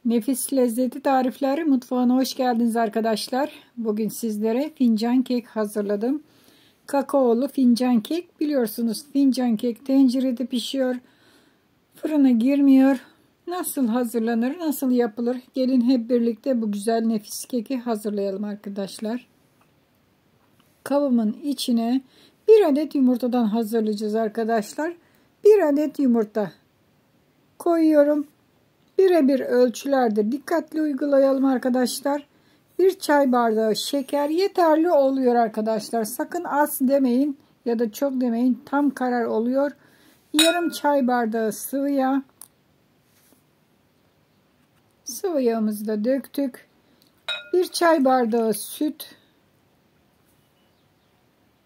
Nefis lezzeti tarifleri mutfağına hoş geldiniz arkadaşlar. Bugün sizlere fincan kek hazırladım. Kakaolu fincan kek. Biliyorsunuz fincan kek tencerede pişiyor. Fırına girmiyor. Nasıl hazırlanır, nasıl yapılır? Gelin hep birlikte bu güzel nefis keki hazırlayalım arkadaşlar. Kabımın içine bir adet yumurtadan hazırlayacağız arkadaşlar. Bir adet yumurta koyuyorum. Birebir ölçülerde dikkatli uygulayalım arkadaşlar. Bir çay bardağı şeker yeterli oluyor arkadaşlar. Sakın az demeyin ya da çok demeyin. Tam karar oluyor. Yarım çay bardağı sıvı yağ. Sıvı yağımızı da döktük. Bir çay bardağı süt.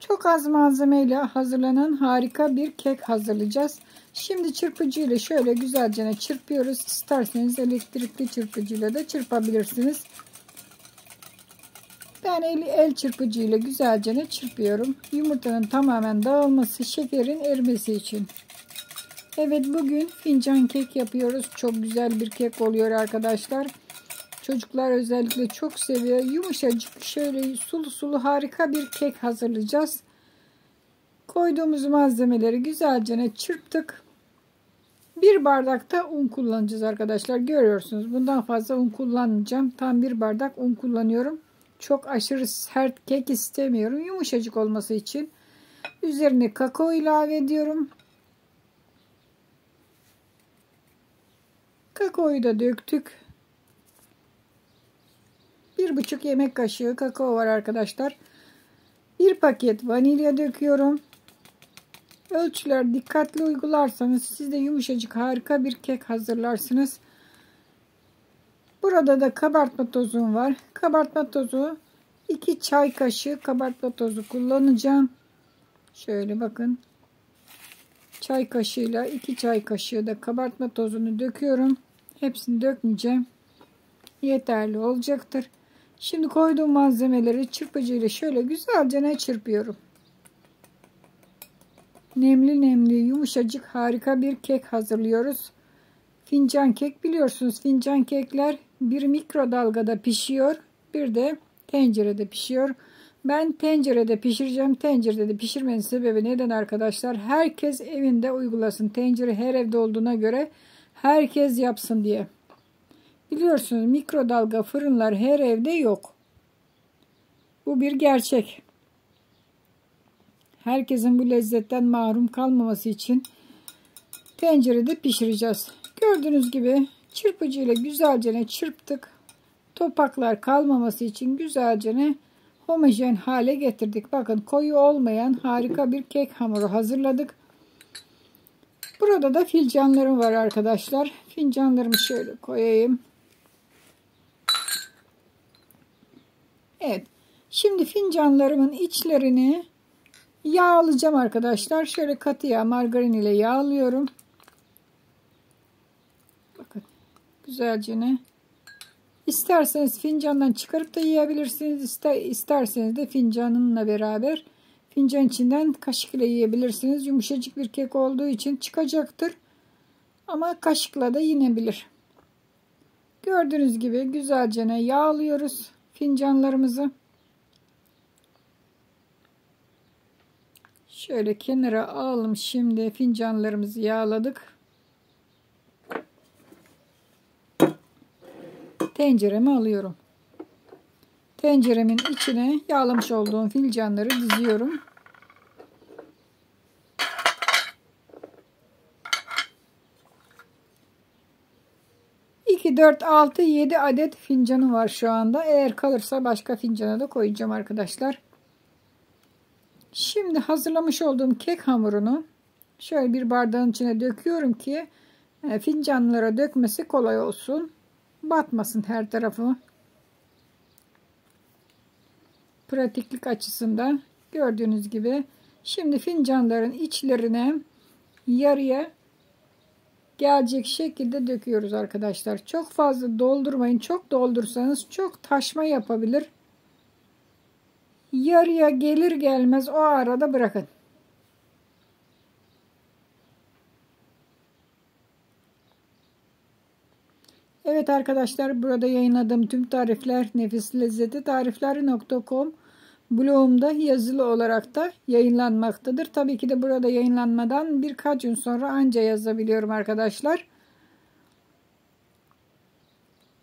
Çok az malzemeyle hazırlanan harika bir kek hazırlayacağız. Şimdi çırpıcıyla şöyle güzelce çırpıyoruz. İsterseniz elektrikli çırpıcıyla da çırpabilirsiniz. Ben el çırpıcıyla güzelce çırpıyorum. Yumurtanın tamamen dağılması, şekerin erimesi için. Evet, bugün fincan kek yapıyoruz. Çok güzel bir kek oluyor arkadaşlar. Çocuklar özellikle çok seviyor. Yumuşacık şöyle sulu sulu harika bir kek hazırlayacağız. Koyduğumuz malzemeleri güzelce çırptık. Bir bardakta un kullanacağız arkadaşlar. Görüyorsunuz. Bundan fazla un kullanmayacağım. Tam bir bardak un kullanıyorum. Çok aşırı sert kek istemiyorum. Yumuşacık olması için. Üzerine kakao ilave ediyorum. Kakaoyu da döktük. 1,5 yemek kaşığı kakao var arkadaşlar. Bir paket vanilya döküyorum. Ölçüler dikkatli uygularsanız siz de yumuşacık harika bir kek hazırlarsınız. Burada da kabartma tozum var. Kabartma tozu 2 çay kaşığı kabartma tozu kullanacağım. Şöyle bakın. Çay kaşığıyla 2 çay kaşığı da kabartma tozunu döküyorum. Hepsini dökmeyeceğim. Yeterli olacaktır. Şimdi koyduğum malzemeleri çırpıcıyla şöyle güzelce çırpıyorum. Nemli nemli yumuşacık harika bir kek hazırlıyoruz. Fincan kek, biliyorsunuz fincan kekler bir mikrodalgada pişiyor, bir de tencerede pişiyor. Ben tencerede pişireceğim. Tencerede de pişirmenin sebebi neden arkadaşlar? Herkes evinde uygulasın. Tencere her evde olduğuna göre herkes yapsın diye. Biliyorsunuz mikrodalga fırınlar her evde yok. Bu bir gerçek. Herkesin bu lezzetten mahrum kalmaması için tencerede pişireceğiz. Gördüğünüz gibi çırpıcıyla güzelce çırptık. Topaklar kalmaması için güzelce homojen hale getirdik. Bakın, koyu olmayan harika bir kek hamuru hazırladık. Burada da fincanlarım var arkadaşlar. Fincanlarımı şöyle koyayım. Evet. Şimdi fincanlarımın içlerini yağlayacağım arkadaşlar. Şöyle katı yağ, margarin ile yağlıyorum. Bakın güzelce. İsterseniz fincandan çıkarıp da yiyebilirsiniz. İsterseniz de fincanınla beraber fincan içinden kaşık ile yiyebilirsiniz. Yumuşacık bir kek olduğu için çıkacaktır. Ama kaşıkla da yenebilir. Gördüğünüz gibi güzelce yağlıyoruz fincanlarımızı. Şöyle kenara alalım. Şimdi fincanlarımızı yağladık. Tencereme alıyorum. Tenceremin içine yağlamış olduğum fincanları diziyorum. 2, 4, 6, 7 adet fincanım var şu anda. Eğer kalırsa başka fincana da koyacağım arkadaşlar. Şimdi hazırlamış olduğum kek hamurunu şöyle bir bardağın içine döküyorum ki fincanlara dökmesi kolay olsun. Batmasın her tarafı. Pratiklik açısından gördüğünüz gibi. Şimdi fincanların içlerine yarıya gelecek şekilde döküyoruz arkadaşlar. Çok fazla doldurmayın. Çok doldursanız çok taşma yapabilir. Yarıya gelir gelmez o arada bırakın. Evet arkadaşlar, burada yayınladığım tüm tarifler nefislezzetitarifleri.com blogumda yazılı olarak da yayınlanmaktadır. Tabii ki de burada yayınlanmadan birkaç gün sonra anca yazabiliyorum arkadaşlar.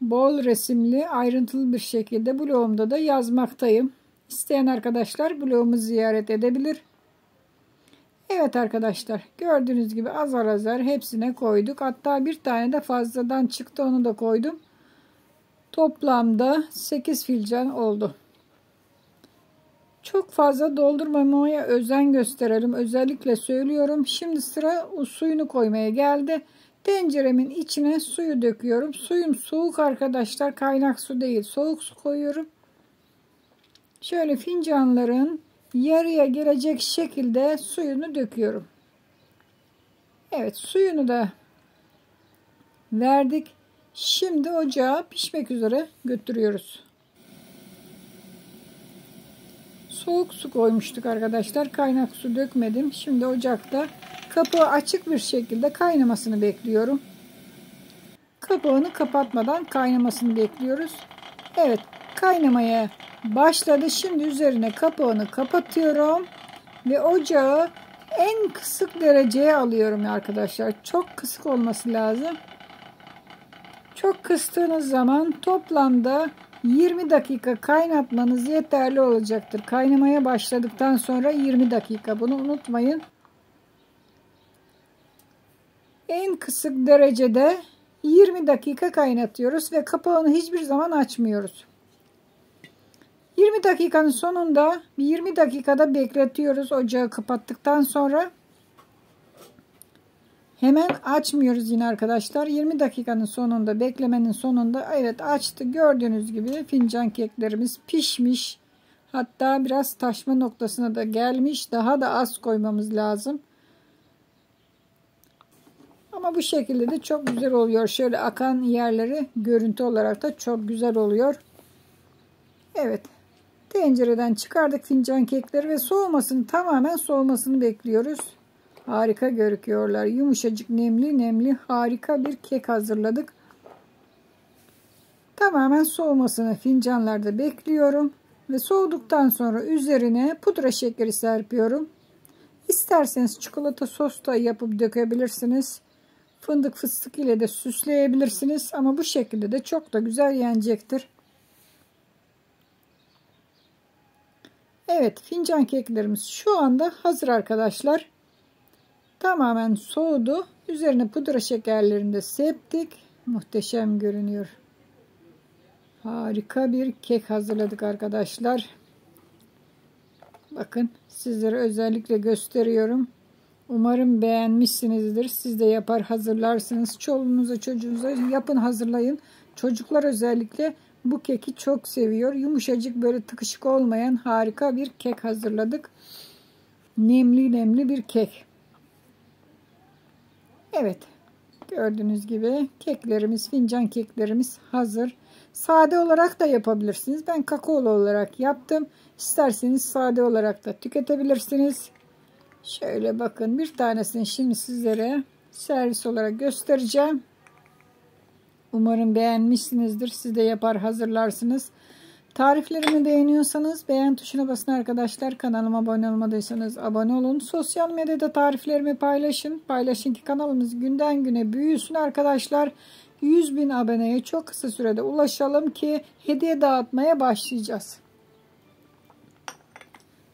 Bol resimli, ayrıntılı bir şekilde blogumda da yazmaktayım. İsteyen arkadaşlar blogumu ziyaret edebilir. Evet arkadaşlar, gördüğünüz gibi azar azar hepsine koyduk. Hatta bir tane de fazladan çıktı, onu da koydum. Toplamda 8 fincan oldu. Çok fazla doldurmamaya özen gösterelim. Özellikle söylüyorum. Şimdi sıra suyunu koymaya geldi. Tenceremin içine suyu döküyorum. Suyum soğuk arkadaşlar. Kaynak su değil. Soğuk su koyuyorum. Şöyle fincanların yarıya gelecek şekilde suyunu döküyorum. Evet, suyunu da verdik. Şimdi ocağa pişmek üzere götürüyoruz. Soğuk su koymuştuk arkadaşlar. Kaynak su dökmedim. Şimdi ocakta kapağı açık bir şekilde kaynamasını bekliyorum. Kapağını kapatmadan kaynamasını bekliyoruz. Evet, kaynamaya başladı. Şimdi üzerine kapağını kapatıyorum ve ocağı en kısık dereceye alıyorum arkadaşlar. Çok kısık olması lazım. Çok kıstığınız zaman toplamda 20 dakika kaynatmanız yeterli olacaktır. Kaynamaya başladıktan sonra 20 dakika, bunu unutmayın. En kısık derecede 20 dakika kaynatıyoruz ve kapağını hiçbir zaman açmıyoruz. 20 dakikanın sonunda 20 dakikada bekletiyoruz ocağı kapattıktan sonra. Hemen açmıyoruz yine arkadaşlar. 20 dakikanın sonunda, beklemenin sonunda, evet açtı. Gördüğünüz gibi fincan keklerimiz pişmiş. Hatta biraz taşma noktasına da gelmiş. Daha da az koymamız lazım. Ama bu şekilde de çok güzel oluyor. Şöyle akan yerleri görüntü olarak da çok güzel oluyor. Evet. Tencereden çıkardık fincan kekleri ve soğumasını, tamamen soğumasını bekliyoruz. Harika görünüyorlar. Yumuşacık, nemli nemli harika bir kek hazırladık. Tamamen soğumasını fincanlarda bekliyorum. Ve soğuduktan sonra üzerine pudra şekeri serpiyorum. İsterseniz çikolata sos da yapıp dökebilirsiniz. Fındık fıstık ile de süsleyebilirsiniz. Ama bu şekilde de çok da güzel yenecektir. Evet, fincan keklerimiz şu anda hazır arkadaşlar. Tamamen soğudu. Üzerine pudra şekerlerini de septik. Muhteşem görünüyor. Harika bir kek hazırladık arkadaşlar. Bakın, sizlere özellikle gösteriyorum. Umarım beğenmişsinizdir. Siz de yapar hazırlarsınız. Çoluğunuza çocuğunuza yapın, hazırlayın. Çocuklar özellikle bu keki çok seviyor. Yumuşacık, böyle tıkışık olmayan harika bir kek hazırladık. Nemli nemli bir kek. Evet, gördüğünüz gibi keklerimiz, fincan keklerimiz hazır. Sade olarak da yapabilirsiniz. Ben kakaolu olarak yaptım. İsterseniz sade olarak da tüketebilirsiniz. Şöyle bakın, bir tanesini şimdi sizlere servis olarak göstereceğim. Umarım beğenmişsinizdir. Siz de yapar hazırlarsınız. Tariflerimi beğeniyorsanız beğen tuşuna basın arkadaşlar. Kanalıma abone olmadıysanız abone olun. Sosyal medyada tariflerimi paylaşın. Paylaşın ki kanalımız günden güne büyüsün arkadaşlar. 100.000 aboneye çok kısa sürede ulaşalım ki hediye dağıtmaya başlayacağız.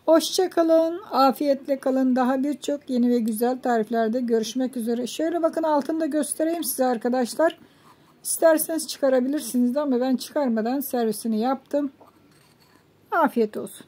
Hoşça kalın. Afiyetle kalın. Daha birçok yeni ve güzel tariflerde görüşmek üzere. Şöyle bakın, altında göstereyim size arkadaşlar. İsterseniz çıkarabilirsiniz de ama ben çıkarmadan servisini yaptım. Afiyet olsun.